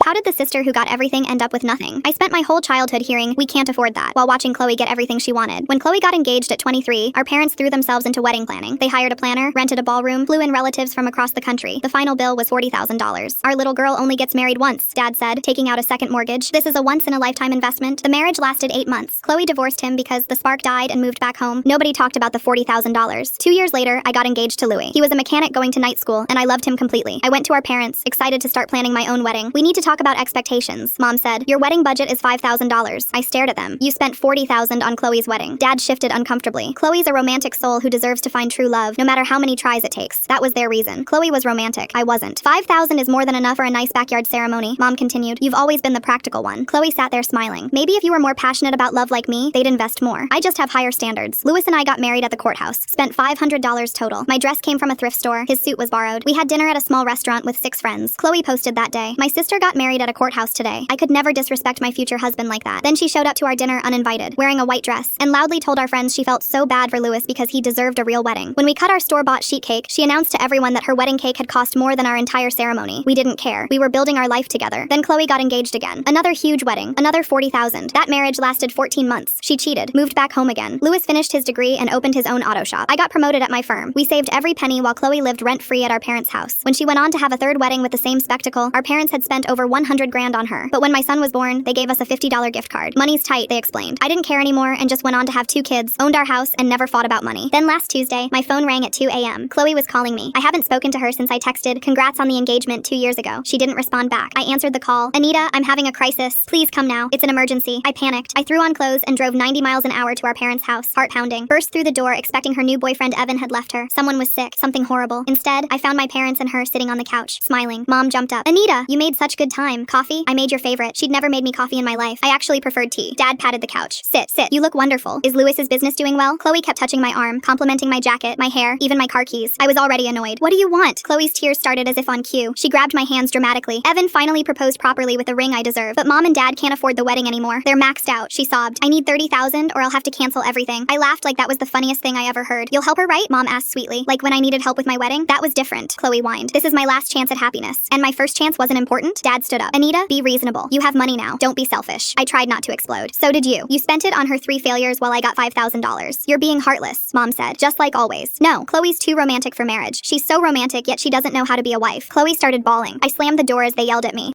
How did the sister who got everything end up with nothing? I spent my whole childhood hearing, "We can't afford that," while watching Chloe get everything she wanted. When Chloe got engaged at 23, our parents threw themselves into wedding planning. They hired a planner, rented a ballroom, flew in relatives from across the country. The final bill was $40,000. "Our little girl only gets married once," Dad said, taking out a second mortgage. "This is a once-in-a-lifetime investment." The marriage lasted 8 months. Chloe divorced him because the spark died and moved back home. Nobody talked about the $40,000. 2 years later, I got engaged to Louis. He was a mechanic going to night school, and I loved him completely. I went to our parents, excited to start planning my own wedding. "We need to talk about expectations," Mom said. "Your wedding budget is $5,000. I stared at them. "You spent $40,000 on Chloe's wedding." Dad shifted uncomfortably. "Chloe's a romantic soul who deserves to find true love, no matter how many tries it takes." That was their reason. Chloe was romantic. I wasn't. $5,000 is more than enough for a nice backyard ceremony," Mom continued. "You've always been the practical one." Chloe sat there smiling. "Maybe if you were more passionate about love like me, they'd invest more. I just have higher standards." Louis and I got married at the courthouse. Spent $500 total. My dress came from a thrift store. His suit was borrowed. We had dinner at a small restaurant with 6 friends. Chloe posted that day, "My sister got married at a courthouse today. I could never disrespect my future husband like that." Then she showed up to our dinner uninvited, wearing a white dress, and loudly told our friends she felt so bad for Louis because he deserved a real wedding. When we cut our store-bought sheet cake, she announced to everyone that her wedding cake had cost more than our entire ceremony. We didn't care. We were building our life together. Then Chloe got engaged again. Another huge wedding. Another $40,000. That marriage lasted 14 months. She cheated. Moved back home again. Louis finished his degree and opened his own auto shop. I got promoted at my firm. We saved every penny while Chloe lived rent-free at our parents' house. When she went on to have a third wedding with the same spectacle, our parents had spent over 100 grand on her. But when my son was born, they gave us a $50 gift card. "Money's tight," they explained. I didn't care anymore and just went on to have 2 kids, owned our house, and never fought about money. Then last Tuesday, my phone rang at 2 a.m. Chloe was calling me. I haven't spoken to her since I texted, "Congrats on the engagement" 2 years ago. She didn't respond back. I answered the call. "Anita, I'm having a crisis. Please come now. It's an emergency." I panicked. I threw on clothes and drove 90 miles an hour to our parents' house, heart pounding. Burst through the door expecting her new boyfriend Evan had left her. Someone was sick. Something horrible. Instead, I found my parents and her sitting on the couch, smiling. Mom jumped up. "Anita, you made such good time. Coffee? I made your favorite." She'd never made me coffee in my life. I actually preferred tea. Dad patted the couch. Sit. You look wonderful. Is Louis's business doing well?" Chloe kept touching my arm, complimenting my jacket, my hair, even my car keys. I was already annoyed. "What do you want?" Chloe's tears started as if on cue. She grabbed my hands dramatically. "Evan finally proposed properly with the ring I deserve. But Mom and Dad can't afford the wedding anymore. They're maxed out." She sobbed. "I need $30,000 or I'll have to cancel everything." I laughed like that was the funniest thing I ever heard. "You'll help her, right?" Mom asked sweetly. "Like when I needed help with my wedding?" "That was different," Chloe whined. "This is my last chance at happiness. And my first chance wasn't important?" Dad stood up. "Anita, be reasonable. You have money now. Don't be selfish." I tried not to explode. "So did you. You spent it on her 3 failures while I got $5,000. You're being heartless," Mom said. "Just like always." "No, Chloe's too romantic for marriage. She's so romantic, yet she doesn't know how to be a wife." Chloe started bawling. I slammed the door as they yelled at me.